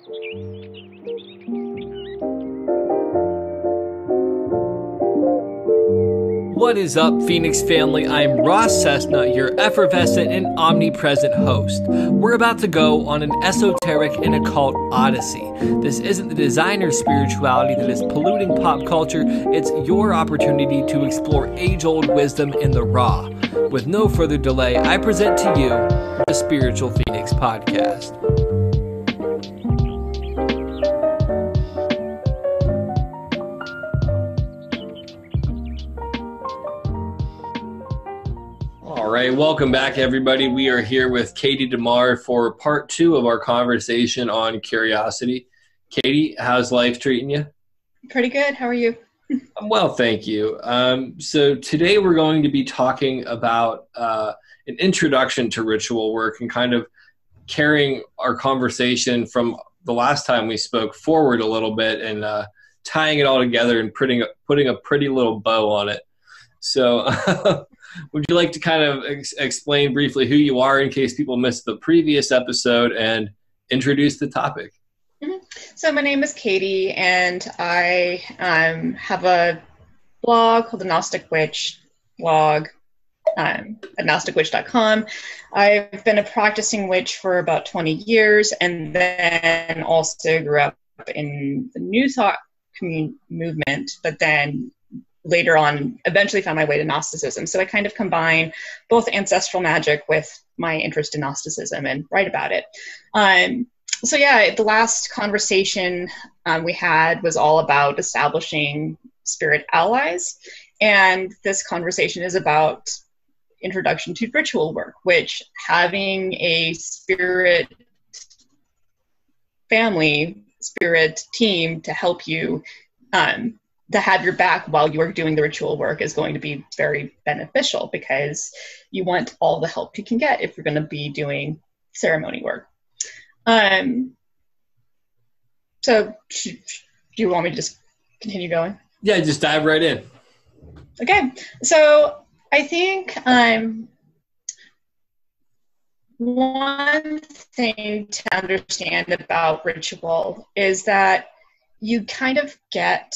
What is up, Phoenix family? I'm Ross Cessna, your effervescent and omnipresent host. We're about to go on an esoteric and occult odyssey. This isn't the designer spirituality that is polluting pop culture. It's your opportunity to explore age-old wisdom in the raw. With no further delay, I present to you the Spiritual Phoenix Podcast. All right, welcome back, everybody. We are here with Katie DeMar for part 2 of our conversation on curiosity. Katie, how's life treating you? Pretty good. How are you? I'm well, thank you. So today we're going to be talking about an introduction to ritual work and kind of carrying our conversation from the last time we spoke forward a little bit and tying it all together and putting a pretty little bow on it. So would you like to kind of explain briefly who you are in case people missed the previous episode and introduce the topic? Mm-hmm. So my name is Katie, and I have a blog called The Gnostic Witch blog at gnosticwitch.com. I've been a practicing witch for about 20 years, and then also grew up in the New Thought movement, but then later on eventually found my way to Gnosticism. So I kind of combine both ancestral magic with my interest in Gnosticism and write about it. So yeah, the last conversation we had was all about establishing spirit allies. And this conversation is about introduction to ritual work, which having a spirit family, spirit team to help you to have your back while you're doing the ritual work is going to be very beneficial, because you want all the help you can get if you're going to be doing ceremony work. So do you want me to just continue going? Yeah, just dive right in. Okay. So I think one thing to understand about ritual is that you kind of get,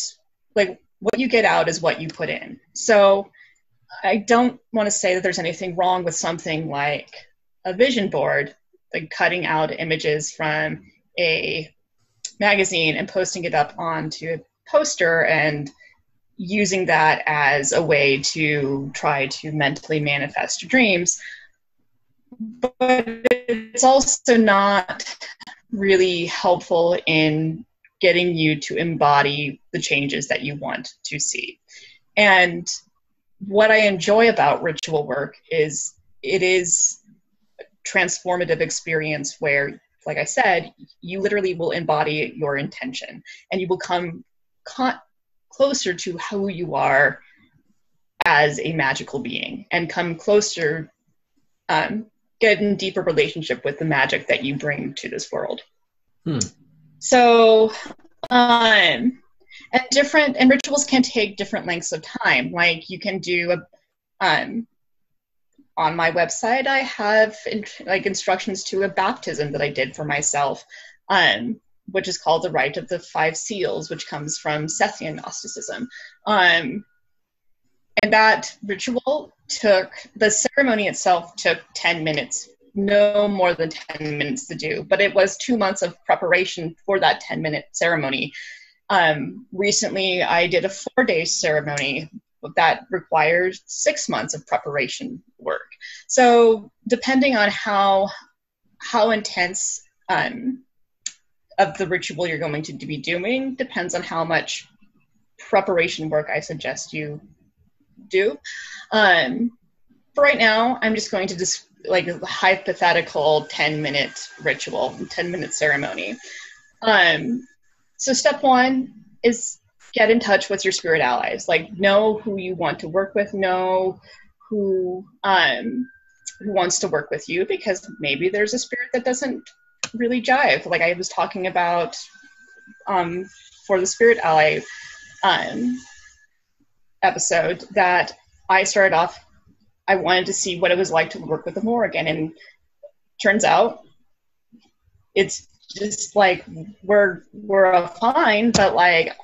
like, what you get out is what you put in. So I don't want to say that there's anything wrong with something like a vision board, like cutting out images from a magazine and posting it up onto a poster and using that as a way to try to mentally manifest your dreams. But it's also not really helpful in getting you to embody the changes that you want to see. And what I enjoy about ritual work is it is a transformative experience where, like I said, you literally will embody your intention and you will come closer to who you are as a magical being and come closer, get in deeper relationship with the magic that you bring to this world. So, and rituals can take different lengths of time. Like, you can do on my website, I have instructions to a baptism that I did for myself, which is called the Rite of the Five Seals, which comes from Cessna Gnosticism. And that ritual the ceremony itself took 10 minutes, no more than 10 minutes to do, but it was 2 months of preparation for that 10-minute ceremony. Recently, I did a 4-day ceremony that required 6 months of preparation work. So depending on how intense of the ritual you're going to be doing depends on how much preparation work I suggest you do. For right now, I'm just going to just like a hypothetical 10-minute ritual, 10-minute ceremony. So step 1 is get in touch with your spirit allies. Like, know who you want to work with, know who wants to work with you, because maybe there's a spirit that doesn't really jive. Like I was talking about for the spirit ally episode, that I started off, I wanted to see what it was like to work with the Morrigan, and turns out it's just like we're fine, but like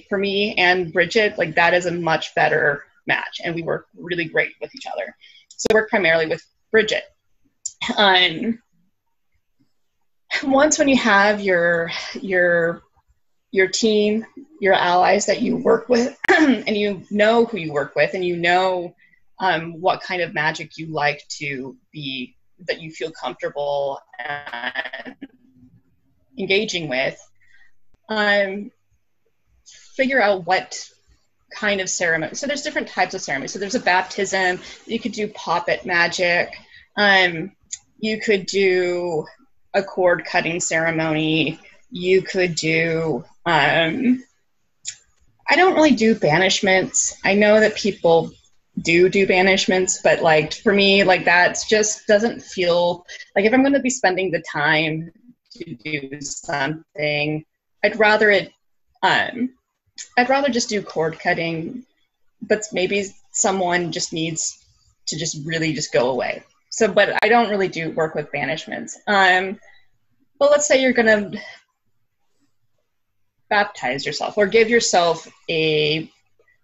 for me and Bridget, like that is a much better match, and we work really great with each other. So I work primarily with Bridget. Once when you have your team, your allies that you work with, and you know who you work with, and you know what kind of magic you like to be, that you feel comfortable and engaging with, figure out what kind of ceremony. So there's different types of ceremony. So there's a baptism. You could do puppet magic. You could do a cord cutting ceremony. You could do, I don't really do banishments. I know that people do banishments, but like for me, like that's just doesn't feel like, if I'm going to be spending the time to do something, I'd rather just do cord cutting, but maybe someone just needs to just really just go away. So, but I don't really do work with banishments. But let's say you're going to baptize yourself or give yourself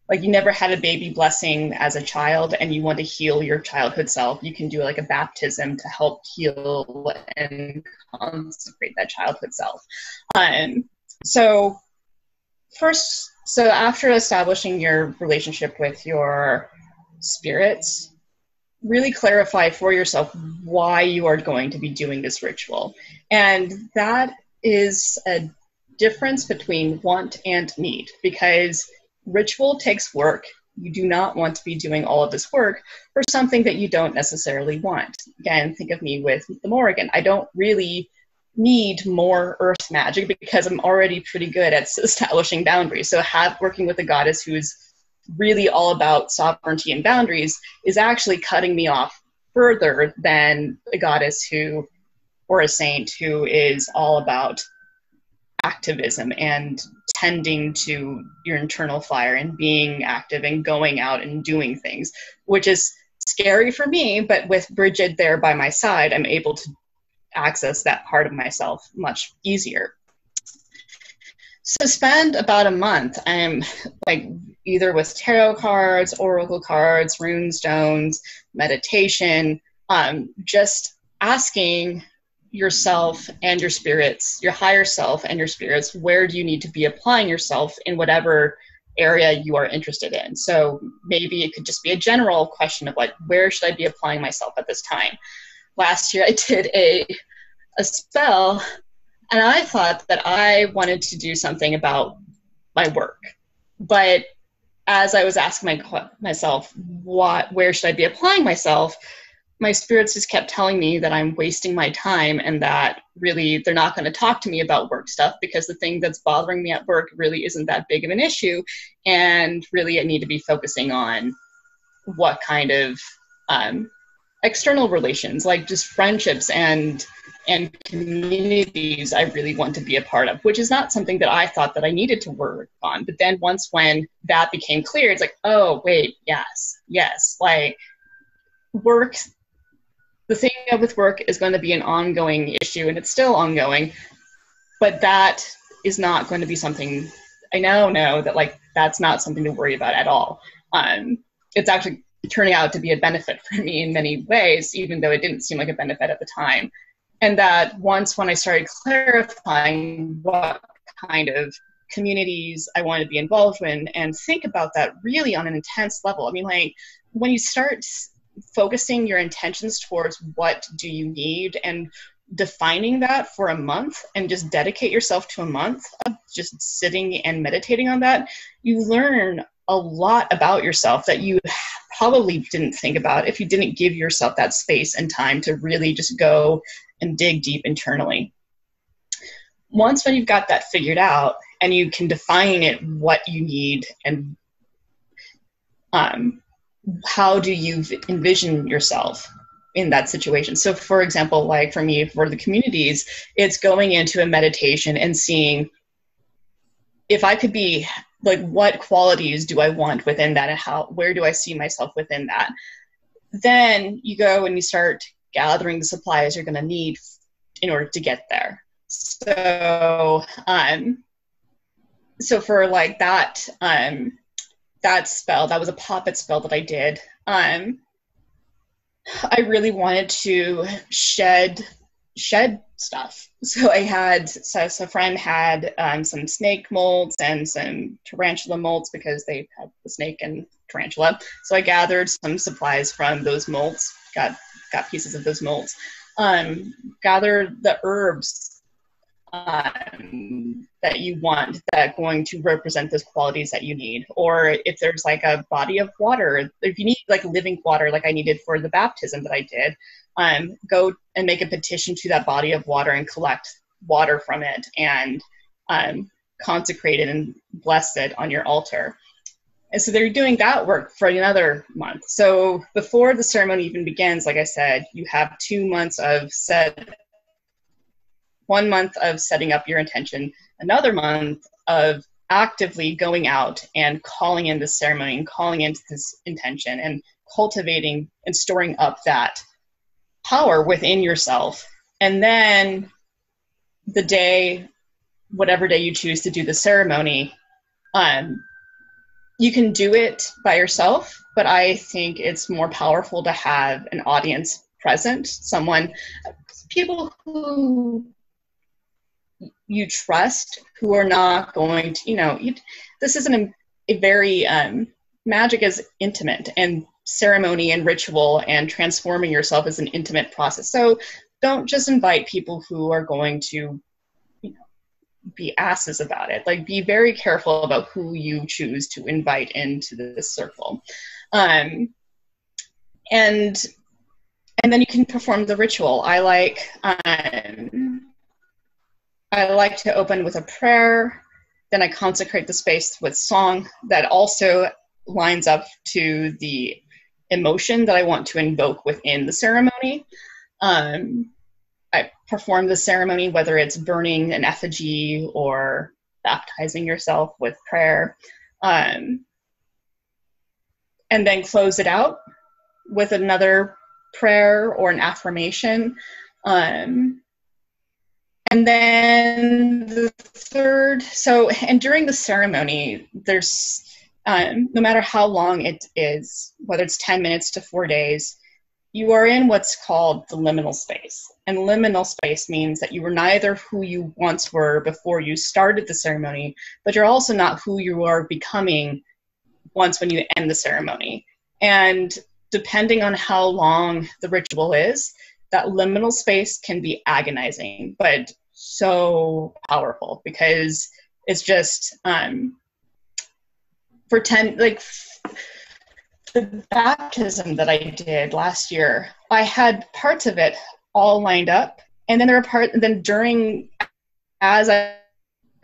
like you never had a baby blessing as a child and you want to heal your childhood self. You can do like a baptism to help heal and consecrate that childhood self. So after establishing your relationship with your spirits, really clarify for yourself why you are going to be doing this ritual. And that is a difference between want and need, because ritual takes work. You do not want to be doing all of this work for something that you don't necessarily want. Again, think of me with the Morrigan. I don't really need more earth magic because I'm already pretty good at establishing boundaries. So working with a goddess who's really all about sovereignty and boundaries is actually cutting me off further than a goddess or a saint who is all about activism and tending to your internal fire and being active and going out and doing things, which is scary for me. But with Bridget there by my side, I'm able to access that part of myself much easier. So spend about a month, like either with tarot cards, oracle cards, rune stones, meditation, just asking yourself and your spirits, your higher self and your spirits, where do you need to be applying yourself in whatever area you are interested in. So maybe it could just be a general question of like, where should I be applying myself at this time? Last year I did a spell, and I thought that I wanted to do something about my work. But as I was asking myself, where should I be applying myself, my spirits just kept telling me that I'm wasting my time and that really they're not going to talk to me about work stuff because the thing that's bothering me at work really isn't that big of an issue. And really I need to be focusing on what kind of external relations, like just friendships and communities I really want to be a part of, which is not something that I thought that I needed to work on. But then once when that became clear, it's like, oh, wait, yes. Like work, the thing with work is going to be an ongoing issue, and it's still ongoing, but that is not going to be something, I now know that like that's not something to worry about at all. It's actually turning out to be a benefit for me in many ways, even though it didn't seem like a benefit at the time. And that once when I started clarifying what kind of communities I want to be involved in and think about that really on an intense level. I mean, like when you start focusing your intentions towards what do you need and defining that for a month and just dedicate yourself to a month of just sitting and meditating on that, you learn a lot about yourself that you probably didn't think about if you didn't give yourself that space and time to really just go and dig deep internally. Once when you've got that figured out and you can define it, what you need and how do you envision yourself in that situation. So for example, like for me, for the communities, it's going into a meditation and seeing if I could be like, what qualities do I want within that and where do I see myself within that? Then you go and you start gathering the supplies you're going to need in order to get there. So, so for like that, that spell, that was a poppet spell that I did. I really wanted to shed stuff. So a friend had some snake molds and some tarantula molds because they had the snake and tarantula. So I gathered some supplies from those molds, got pieces of those molds, gathered the herbs that you want that are going to represent those qualities that you need. Or if there's like a body of water, if you need like living water like I needed for the baptism that I did, go and make a petition to that body of water and collect water from it and consecrate it and bless it on your altar. And so they're doing that work for another month. So before the ceremony even begins, like I said, you have 2 months of 1 month of setting up your intention, another month of actively going out and calling in this ceremony and calling into this intention and cultivating and storing up that power within yourself. And then the day, whatever day you choose to do the ceremony, you can do it by yourself, but I think it's more powerful to have an audience present, people who you trust, who are not going to, this isn't a very, magic is intimate, and ceremony and ritual and transforming yourself is an intimate process. So don't just invite people who are going to, be asses about it. Like, be very careful about who you choose to invite into this circle. And then you can perform the ritual. I like to open with a prayer, then I consecrate the space with song that also lines up to the emotion that I want to invoke within the ceremony. I perform the ceremony, whether it's burning an effigy or baptizing yourself with prayer, and then close it out with another prayer or an affirmation. And then the third, and during the ceremony, there's, no matter how long it is, whether it's 10 minutes to 4 days, you are in what's called the liminal space. And liminal space means that you were neither who you once were before you started the ceremony, but you're also not who you are becoming once when you end the ceremony. And depending on how long the ritual is, that liminal space can be agonizing, but so powerful, because it's just, the baptism that I did last year, I had parts of it all lined up, and then as I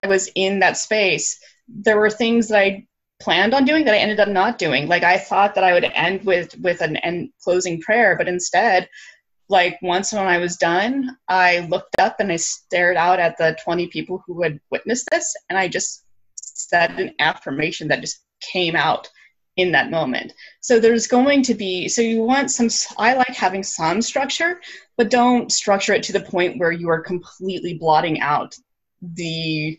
was in that space, there were things that I planned on doing that I ended up not doing. Like, I thought that I would end with an end closing prayer, but instead, like, once when I was done, I looked up and I stared out at the 20 people who had witnessed this, and I just said an affirmation that just came out in that moment. So there's going to be, you want I like having some structure, but don't structure it to the point where you are completely blotting out the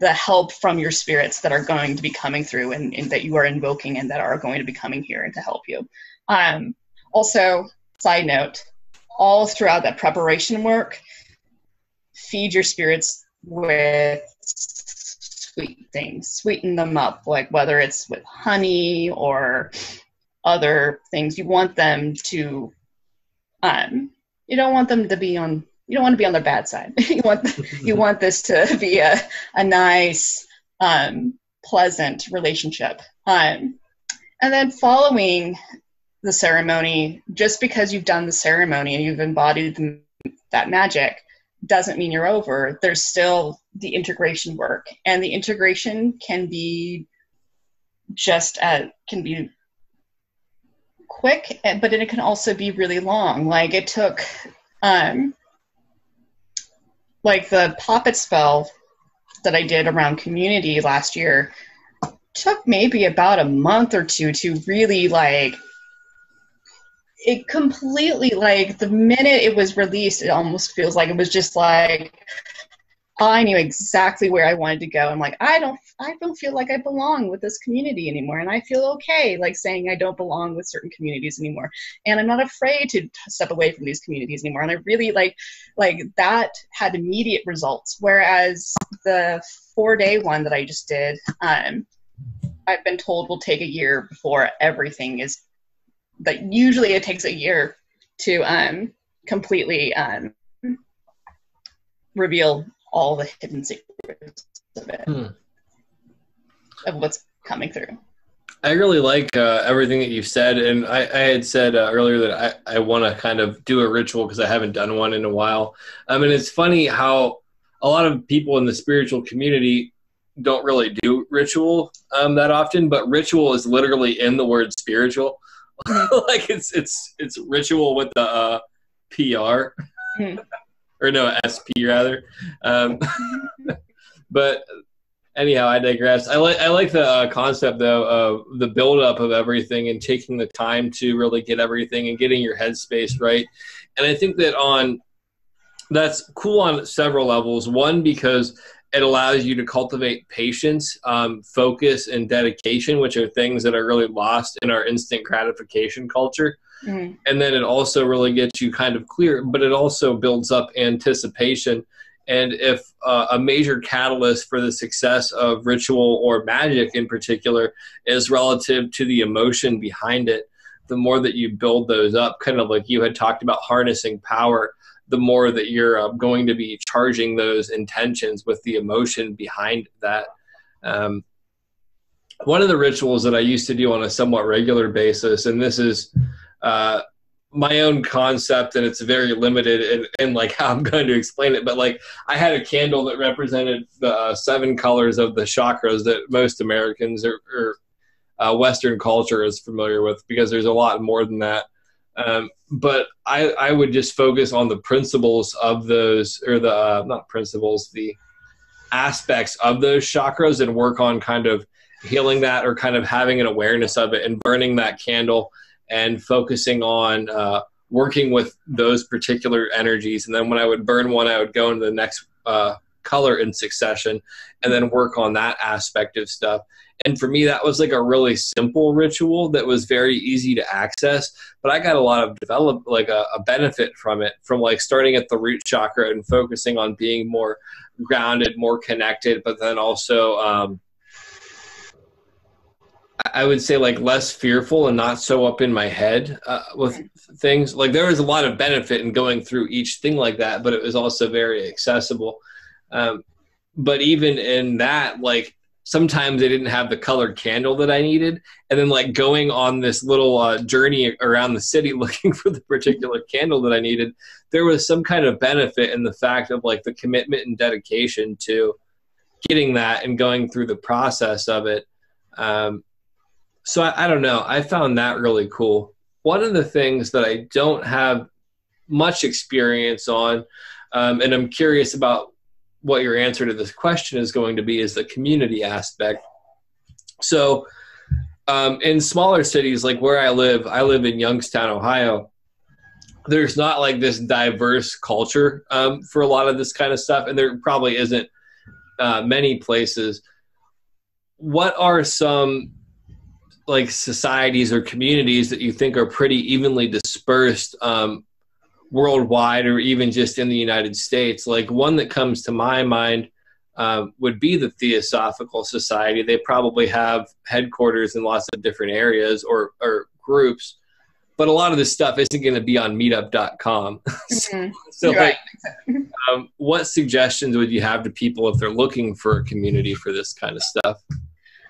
help from your spirits that are going to be coming through and that you are invoking and that are going to be coming here and to help you. Also, side note, all throughout that preparation work, feed your spirits with sweet things, sweeten them up, like whether it's with honey or other things. You want them to, you don't want them to be on, you don't want to be on their bad side. you want this to be a nice, pleasant relationship. And then following the ceremony, just because you've done the ceremony and you've embodied that magic, doesn't mean you're over. There's still the integration work, and the integration can be can be quick, but it can also be really long. Like, it took, like the poppet spell that I did around community last year took maybe about a month or two to really, like, it completely, like, the minute it was released, it almost feels like it was just like, I knew exactly where I wanted to go. I'm like, I don't feel like I belong with this community anymore. And I feel okay, like saying I don't belong with certain communities anymore. And I'm not afraid to step away from these communities anymore. And I really like that had immediate results. Whereas the 4-day one that I just did, I've been told will take a year before everything is, that usually it takes a year to completely reveal all the hidden secrets of it, of what's coming through. I really like everything that you've said, and I had said earlier that I want to kind of do a ritual because I haven't done one in a while. And it's funny how a lot of people in the spiritual community don't really do ritual that often, but ritual is literally in the word spiritual. Like it's ritual with the PR. Or no, SP rather. But anyhow, I digress. I like the concept though of the buildup of everything and taking the time to really get everything and getting your headspace right. And I think that's cool on several levels. One, because it allows you to cultivate patience, focus, and dedication, which are things that are really lost in our instant gratification culture. And then it also really gets you kind of clear, but it also builds up anticipation. And if a major catalyst for the success of ritual or magic in particular is relative to the emotion behind it, the more that you build those up, kind of like you had talked about harnessing power, the more that you're going to be charging those intentions with the emotion behind that. One of the rituals that I used to do on a somewhat regular basis, and this is my own concept, and it's very limited in like how I'm going to explain it, but like I had a candle that represented the 7 colors of the chakras that most Americans or Western culture is familiar with, because there's a lot more than that. But I would just focus on the principles of those, or the not principles, the aspects of those chakras, and work on kind of healing that, or kind of having an awareness of it and burning that candle and focusing on working with those particular energies. And then when I would burn one, I would go into the next color in succession and then work on that aspect of stuff. And for me, that was like a really simple ritual that was very easy to access, but I got a lot of a benefit from it, from like starting at the root chakra and focusing on being more grounded, more connected, but then also I would say like less fearful and not so up in my head with things. Like there was a lot of benefit in going through each thing like that, but it was also very accessible. But even in that, like sometimes I didn't have the colored candle that I needed. And then like going on this little journey around the city looking for the particular candle that I needed, there was some kind of benefit in the fact of like the commitment and dedication to getting that and going through the process of it. So I don't know. I found that really cool. One of the things that I don't have much experience on, and I'm curious about what your answer to this question is going to be, is the community aspect. So in smaller cities like where I live in Youngstown, Ohio, there's not like this diverse culture for a lot of this kind of stuff, and there probably isn't many places. What are some like societies or communities that you think are pretty evenly dispersed worldwide, or even just in the United States? Like one that comes to my mind would be the Theosophical Society. They probably have headquarters in lots of different areas or groups, but a lot of this stuff isn't going to be on meetup.com. So right. like, what suggestions would you have to people if they're looking for a community for this kind of stuff?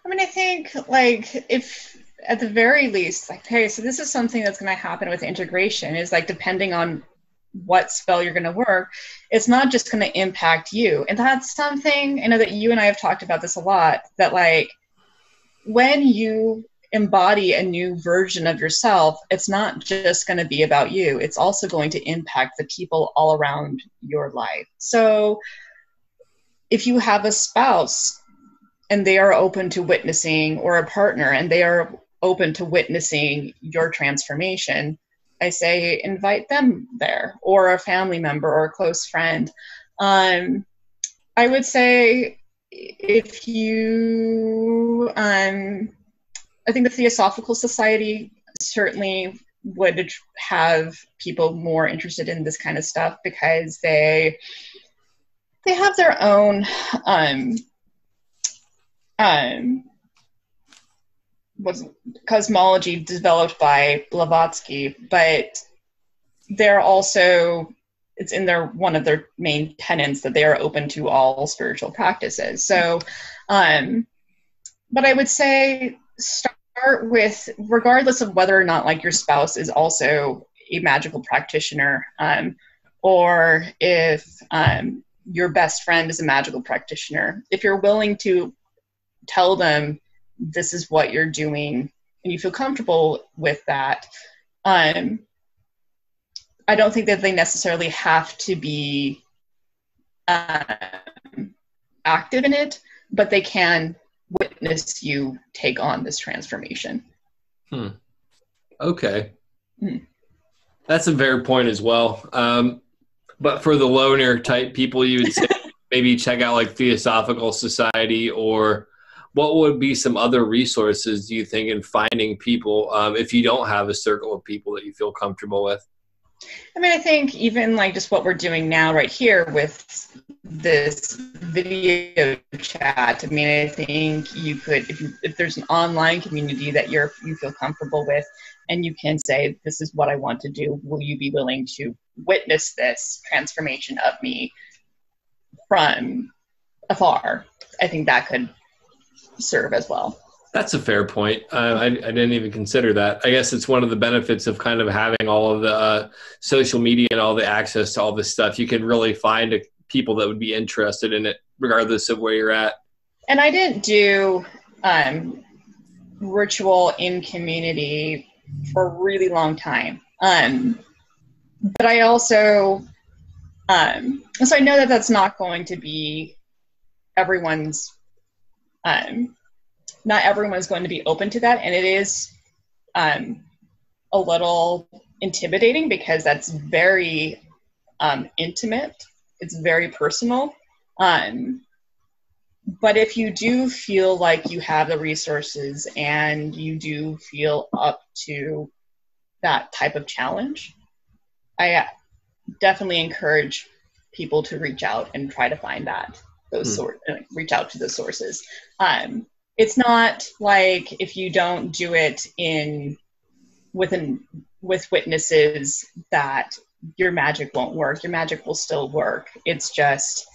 I mean, I think, like, if at the very least, like, hey, so this is something that's going to happen with integration, is like, depending on what spell you're going to work, it's not just going to impact you. And that's something, I know that you and I have talked about this a lot, that like, when you embody a new version of yourself, it's not just going to be about you. It's also going to impact the people all around your life. So if you have a spouse and they are open to witnessing, or a partner, and they are open to witnessing your transformation, I say invite them there, or a family member or a close friend. I I would say if you, I think the Theosophical Society certainly would have people more interested in this kind of stuff because they have their own was cosmology developed by Blavatsky, but they're also, it's in their one of their main tenets that they are open to all spiritual practices. So, but I would say start with, regardless of whether or not like your spouse is also a magical practitioner, or if your best friend is a magical practitioner, if you're willing to tell them this is what you're doing and you feel comfortable with that, I don't think that they necessarily have to be active in it, but they can witness you take on this transformation. Okay. That's a fair point as well. But for the loner type people, you would say maybe check out like Theosophical Society, or what would be some other resources, do you think, in finding people if you don't have a circle of people that you feel comfortable with? I mean, I think even like just what we're doing now right here with this video chat, I mean, I think you could, if there's an online community that you feel comfortable with, and you can say, this is what I want to do, will you be willing to witness this transformation of me from afar? I think that could serve as well. That's a fair point. I didn't even consider that. I guess it's one of the benefits of kind of having all of the social media and all the access to all this stuff. You can really find people that would be interested in it, regardless of where you're at. And I didn't do ritual in community for a really long time. But I also, so I know that that's not going to be everyone's, not everyone's going to be open to that. And it is a little intimidating because that's very intimate. It's very personal. But if you do feel like you have the resources and you do feel up to that type of challenge, I definitely encourage people to reach out and try to find reach out to those sources. It's not like if you don't do it with witnesses that your magic won't work. Your magic will still work. It's just,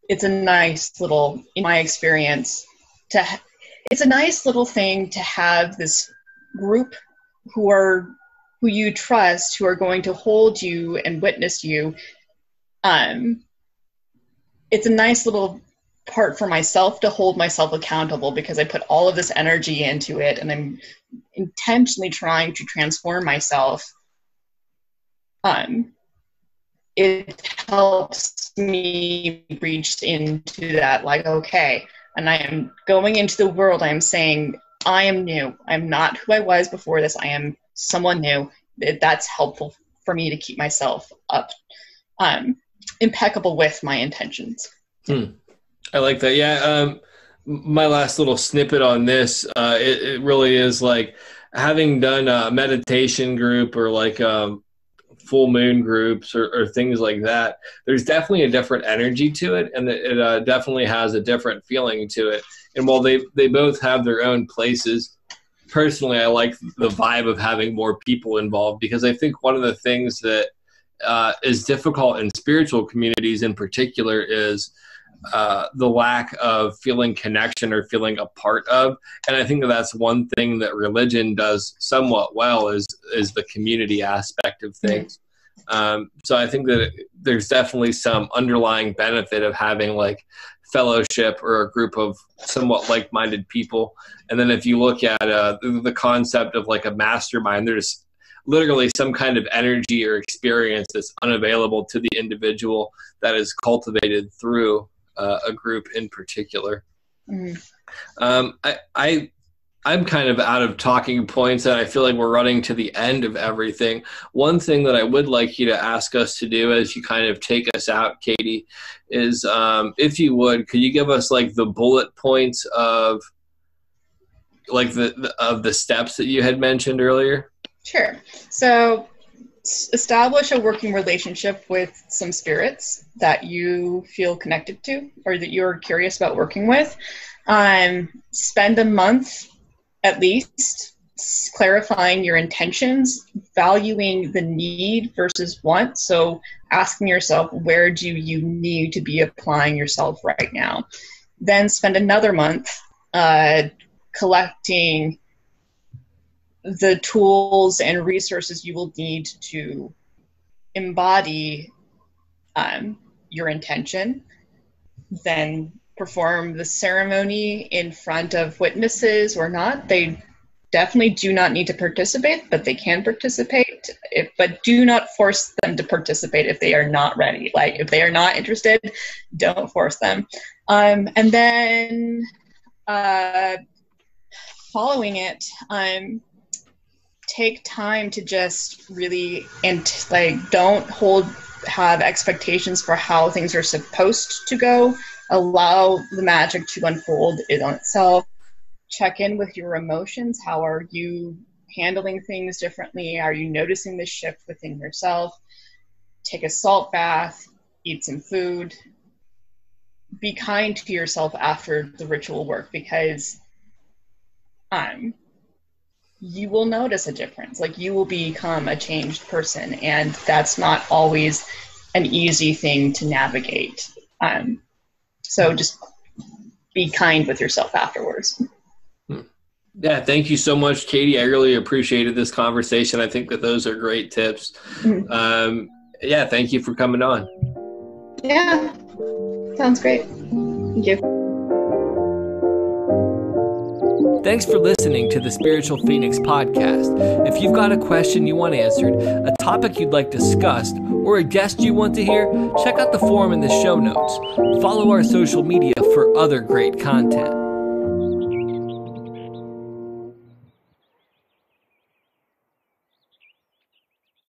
it's a nice little, in my experience, it's a nice little thing to have this group who you trust, who are going to hold you and witness you. It's a nice little part for myself to hold myself accountable because I put all of this energy into it and I'm intentionally trying to transform myself. It helps me reach into that, like, okay, and I am going into the world, I am saying, I am new. I'm not who I was before this. I am someone new. That's helpful for me to keep myself up, impeccable with my intentions. I like that. Yeah. My last little snippet on this, it really is like having done a meditation group or like full moon groups or things like that. There's definitely a different energy to it, and it definitely has a different feeling to it. And while they both have their own places, personally, I like the vibe of having more people involved, because I think one of the things that is difficult in spiritual communities in particular is the lack of feeling connection or feeling a part of. And I think that that's one thing that religion does somewhat well is the community aspect of things. So I think that there's definitely some underlying benefit of having like fellowship or a group of somewhat like-minded people. And then if you look at the concept of like a mastermind, there's literally some kind of energy or experience that's unavailable to the individual that is cultivated through a group in particular. I I'm kind of out of talking points, and I feel like we're running to the end of everything. One thing that I would like you to ask us to do as you kind of take us out, Katie, is if you would, could you give us like the bullet points of like the steps that you had mentioned earlier? Sure. So establish a working relationship with some spirits that you feel connected to or that you're curious about working with. Spend a month at least clarifying your intentions, valuing the need versus want. So asking yourself, where do you need to be applying yourself right now? Then spend another month collecting the tools and resources you will need to embody your intention. Then perform the ceremony in front of witnesses or not. They definitely do not need to participate, but they can participate. But do not force them to participate if they are not ready. Like if they are not interested, don't force them. And then following it, take time to just really don't have expectations for how things are supposed to go. Allow the magic to unfold it on itself. Check in with your emotions. How are you handling things differently? Are you noticing the shift within yourself? Take a salt bath, eat some food. Be kind to yourself after the ritual work, because you will notice a difference. Like you will become a changed person, and that's not always an easy thing to navigate. So just be kind with yourself afterwards. Yeah, thank you so much, Katie. I really appreciated this conversation. I think that those are great tips. Yeah, thank you for coming on. Yeah, sounds great. Thank you. Thanks for listening to the Spiritual Phoenix podcast. If you've got a question you want answered, a topic you'd like discussed, or a guest you want to hear, check out the forum in the show notes. Follow our social media for other great content.